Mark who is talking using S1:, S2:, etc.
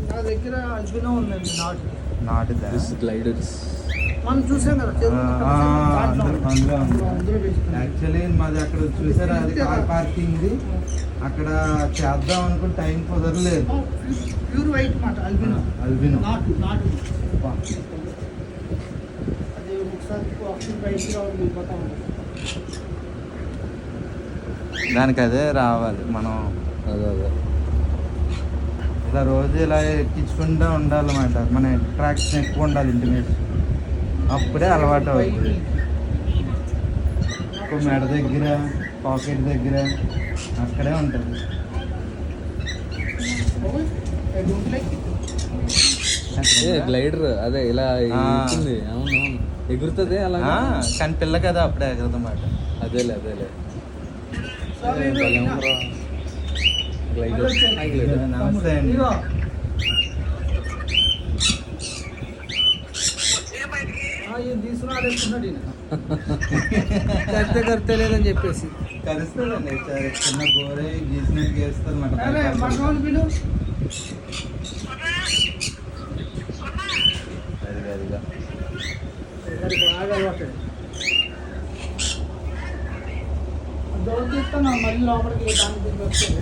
S1: నా దగ్గర అల్పినో ఉందండి
S2: నాటుదా
S1: గ్లైడర్స్ మనం చూసాం కదా
S2: యాక్చువల్లీ మాది అక్కడ చూసారా, అది కార్ పార్కింగ్. అక్కడ చేద్దాం అనుకుని టైం కుదరలేదు.
S1: ప్యూర్ వైట్ మాట అల్బినో.
S2: అల్బినో
S1: నాటు అది ఒకసారి ఆప్షన్ ప్రైస్ రావాలి పోతా ఉంది.
S2: దానికి అదే రావాలి. మనం
S3: అదే
S2: ఇలా రోజు ఇలా ఎక్కించుకుంటూ ఉండాలన్నమాట. మన అట్రాక్షన్ ఎక్కువ ఉండాలి ఇంటిమేషన్, అప్పుడే అలవాటు అవుతుంది. మెడ దగ్గర, పాకెట్ దగ్గర అక్కడే ఉంటుంది.
S3: గ్లైడర్ అదే ఇలా అవును ఎగురుతుంది అలా.
S2: కానీ పిల్ల కదా అప్పుడే ఎగురుతన్నమాట.
S3: అదేలే
S2: నమస్తే అండి.
S1: కడితే లేదని చెప్పేసి
S2: కలుస్తుందండి. చిన్న గోరే గీసినట్టు గీస్తుంది
S1: దొరికిస్తాను మళ్ళీ లోపలికి దానికి వస్తుంది.